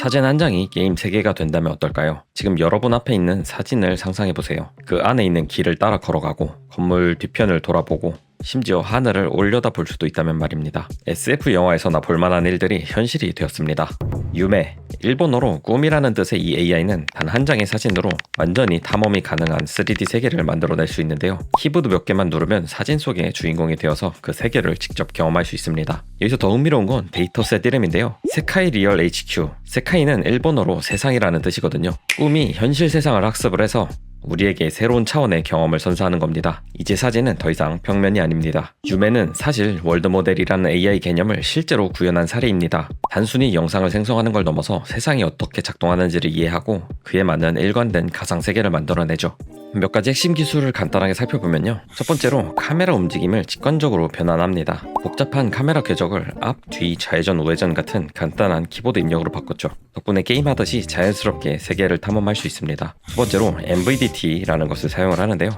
사진 한 장이 게임 세계가 된다면 어떨까요? 지금 여러분 앞에 있는 사진을 상상해보세요. 그 안에 있는 길을 따라 걸어가고 건물 뒤편을 돌아보고 심지어 하늘을 올려다볼 수도 있다면 말입니다. SF 영화에서나 볼만한 일들이 현실이 되었습니다. 유메, 일본어로 꿈이라는 뜻의 이 AI는 단 한 장의 사진으로 완전히 탐험이 가능한 3D 세계를 만들어낼 수 있는데요. 키보드 몇 개만 누르면 사진 속의 주인공이 되어서 그 세계를 직접 경험할 수 있습니다. 여기서 더 흥미로운 건 데이터셋 이름인데요. 세카이 리얼 HQ, 세카이는 일본어로 세상이라는 뜻이거든요. 꿈이 현실 세상을 학습을 해서 우리에게 새로운 차원의 경험을 선사하는 겁니다. 이제 사진은 더 이상 평면이 아닙니다. 유메는 사실 월드모델이라는 AI 개념을 실제로 구현한 사례입니다. 단순히 영상을 생성하는 걸 넘어서 세상이 어떻게 작동하는지를 이해하고 그에 맞는 일관된 가상세계를 만들어내죠. 몇 가지 핵심 기술을 간단하게 살펴보면요. 첫 번째로 카메라 움직임을 직관적으로 변환합니다. 복잡한 카메라 궤적을 앞, 뒤, 좌회전, 우회전 같은 간단한 키보드 입력으로 바꿨죠. 덕분에 게임하듯이 자연스럽게 세계를 탐험할 수 있습니다. 두 번째로 MVDT라는 것을 사용을 하는데요.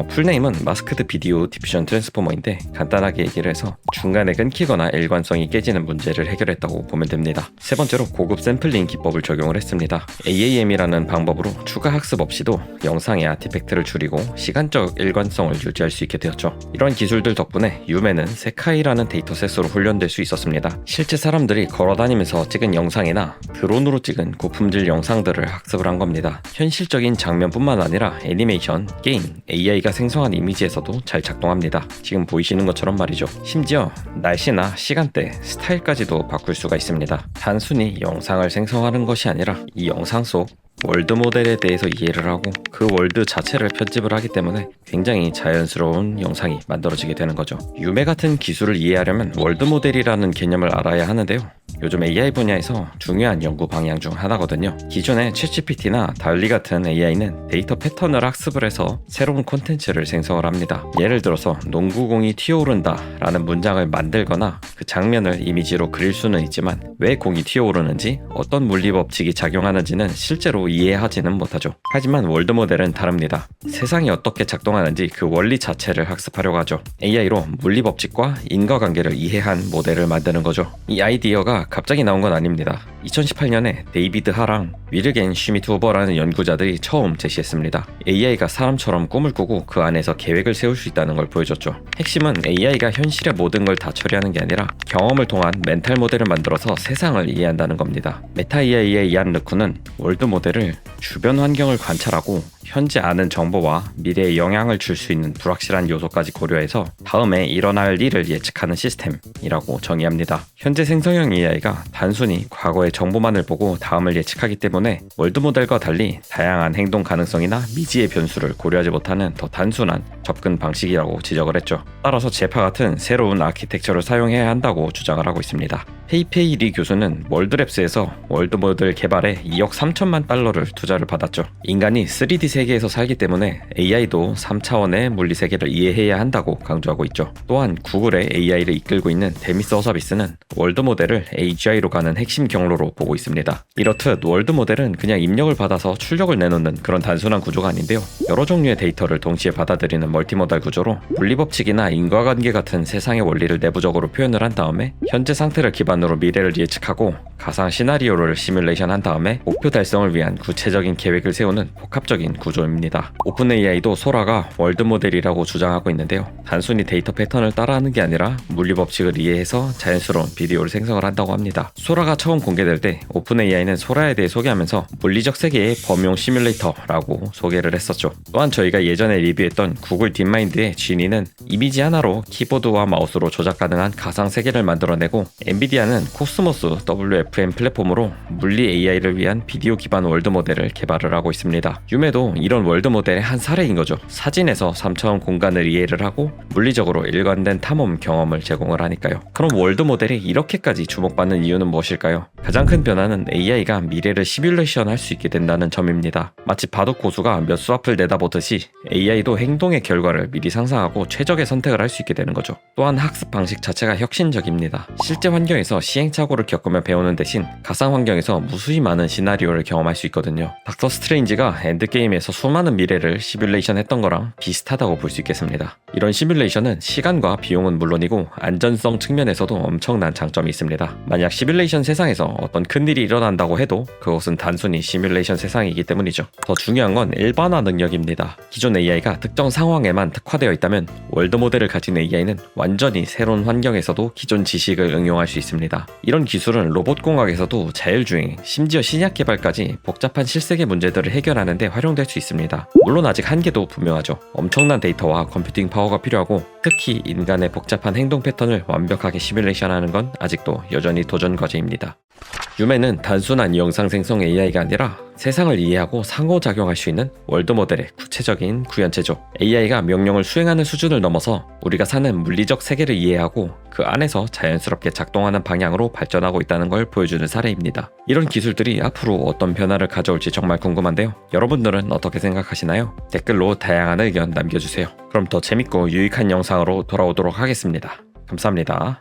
풀네임은 마스크드 비디오 디퓨전 트랜스포머인데 간단하게 얘기를 해서 중간에 끊기거나 일관성이 깨지는 문제를 해결했다고 보면 됩니다. 세 번째로 고급 샘플링 기법을 적용을 했습니다. AAM이라는 방법으로 추가 학습 없이도 영상의 아티팩트를 줄이고 시간적 일관성을 유지할 수 있게 되었죠. 이런 기술들 덕분에 유메는 세카이라는 데이터셋으로 훈련될 수 있었습니다. 실제 사람들이 걸어다니면서 찍은 영상이나 드론으로 찍은 고품질 영상들을 학습을 한 겁니다. 현실적인 장면뿐만 아니라 애니메이션, 게임, AI가 생성한 이미지에서도 잘 작동합니다. 지금 보이시는 것처럼 말이죠. 심지어 날씨나 시간대, 스타일까지도 바꿀 수가 있습니다. 단순히 영상을 생성하는 것이 아니라 이 영상 속 월드 모델에 대해서 이해를 하고 그 월드 자체를 편집을 하기 때문에 굉장히 자연스러운 영상이 만들어지게 되는 거죠. 유메 같은 기술을 이해하려면 월드 모델이라는 개념을 알아야 하는데요. 요즘 AI 분야에서 중요한 연구 방향 중 하나거든요. 기존의 챗GPT나 달리 같은 AI는 데이터 패턴을 학습을 해서 새로운 콘텐츠를 생성을 합니다. 예를 들어서 농구공이 튀어오른다 라는 문장을 만들거나 그 장면을 이미지로 그릴 수는 있지만 왜 공이 튀어오르는지 어떤 물리 법칙이 작용하는지는 실제로 이해하지는 못하죠. 하지만 월드 모델은 다릅니다. 세상이 어떻게 작동하는지 그 원리 자체를 학습하려고 하죠. AI로 물리 법칙과 인과관계를 이해한 모델을 만드는 거죠. 이 아이디어가 갑자기 나온 건 아닙니다. 2018년에 데이비드 하랑, 위르겐 슈미트후버라는 연구자들이 처음 제시했습니다. AI가 사람처럼 꿈을 꾸고 그 안에서 계획을 세울 수 있다는 걸 보여줬죠. 핵심은 AI가 현실의 모든 걸 다 처리하는 게 아니라 경험을 통한 멘탈 모델을 만들어서 세상을 이해한다는 겁니다. 메타 AI의 이안 르쿠는 월드 모델을 주변 환경을 관찰하고 현재 아는 정보와 미래에 영향을 줄 수 있는 불확실한 요소까지 고려해서 다음에 일어날 일을 예측하는 시스템이라고 정의합니다. 현재 생성형 AI가 단순히 과거의 정보만을 보고 다음을 예측하기 때문에 월드 모델과 달리 다양한 행동 가능성이나 미지의 변수를 고려하지 못하는 더 단순한 접근 방식이라고 지적을 했죠. 따라서 제파 같은 새로운 아키텍처를 사용해야 한다고 주장을 하고 있습니다. 페이페이 리 교수는 월드랩스에서 월드 모델 개발에 2억 3천만 달러를 투자를 받았죠. 인간이 3D 세계에서 살기 때문에 AI도 3차원의 물리 세계를 이해해야 한다고 강조하고 있죠. 또한 구글의 AI를 이끌고 있는 데미스 허서비스는 월드 모델을 AGI로 가는 핵심 경로로 보고 있습니다. 이렇듯 월드 모델은 그냥 입력을 받아서 출력을 내놓는 그런 단순한 구조가 아닌데요. 여러 종류의 데이터를 동시에 받아들이는 멀티모달 구조로 물리 법칙이나 인과관계 같은 세상의 원리를 내부적으로 표현을 한 다음에 현재 상태를 기반으로 미래를 예측하고 가상 시나리오를 시뮬레이션 한 다음에 목표 달성을 위한 구체적인 계획을 세우는 복합적인 구조입니다. 오픈 AI도 소라가 월드 모델이라고 주장하고 있는데요. 단순히 데이터 패턴을 따라하는 게 아니라 물리 법칙을 이해해서 자연스러운 비디오를 생성을 한다고 합니다. 소라가 처음 공개될 때 오픈 AI는 소라에 대해 소개하면서 물리적 세계의 범용 시뮬레이터라고 소개를 했었죠. 또한 저희가 예전에 리뷰했던 구글 딥마인드의 지니는 이미지 하나로 키보드와 마우스로 조작 가능한 가상 세계를 만들어내고 엔비디아는 코스모스 WFM 플랫폼으로 물리 AI를 위한 비디오 기반 월드 모델을 개발을 하고 있습니다. 유메도 이런 월드 모델의 한 사례인 거죠. 사진에서 3차원 공간을 이해를 하고 물리적으로 일관된 탐험 경험을 제공을 하니까요. 그럼 월드 모델이 이렇게까지 주목받는 이유는 무엇일까요? 가장 큰 변화는 AI가 미래를 시뮬레이션 할 수 있게 된다는 점입니다. 마치 바둑 고수가 몇 수 앞을 내다보듯이 AI도 행동의 결과를 미리 상상하고 최적의 선택을 할 수 있게 되는 거죠. 또한 학습 방식 자체가 혁신적입니다. 실제 환경에서 시행착오를 겪으며 배우는 대신 가상 환경에서 무수히 많은 시나리오를 경험할 수 있거든요. 닥터 스트레인지가 엔드게임의 안에서 수많은 미래를 시뮬레이션 했던 거랑 비슷하다고 볼 수 있겠습니다. 이런 시뮬레이션은 시간과 비용은 물론이고 안전성 측면에서도 엄청난 장점이 있습니다. 만약 시뮬레이션 세상에서 어떤 큰일이 일어난다고 해도 그것은 단순히 시뮬레이션 세상이기 때문이죠. 더 중요한 건 일반화 능력입니다. 기존 AI가 특정 상황에만 특화되어 있다면 월드 모델을 가진 AI는 완전히 새로운 환경에서도 기존 지식을 응용할 수 있습니다. 이런 기술은 로봇공학에서도 자율주행, 심지어 신약 개발까지 복잡한 실세계 문제들을 해결하는 데 활용될 수 있습니다. 물론 아직 한계도 분명하죠. 엄청난 데이터와 컴퓨팅 파워가 필요하고 특히 인간의 복잡한 행동 패턴을 완벽하게 시뮬레이션하는 건 아직도 여전히 도전 과제입니다. 유메는 단순한 영상 생성 AI가 아니라 세상을 이해하고 상호작용할 수 있는 월드 모델의 구체적인 구현체죠. AI가 명령을 수행하는 수준을 넘어서 우리가 사는 물리적 세계를 이해하고 그 안에서 자연스럽게 작동하는 방향으로 발전하고 있다는 걸 보여주는 사례입니다. 이런 기술들이 앞으로 어떤 변화를 가져올지 정말 궁금한데요. 여러분들은 어떻게 생각하시나요? 댓글로 다양한 의견 남겨주세요. 그럼 더 재밌고 유익한 영상으로 돌아오도록 하겠습니다. 감사합니다.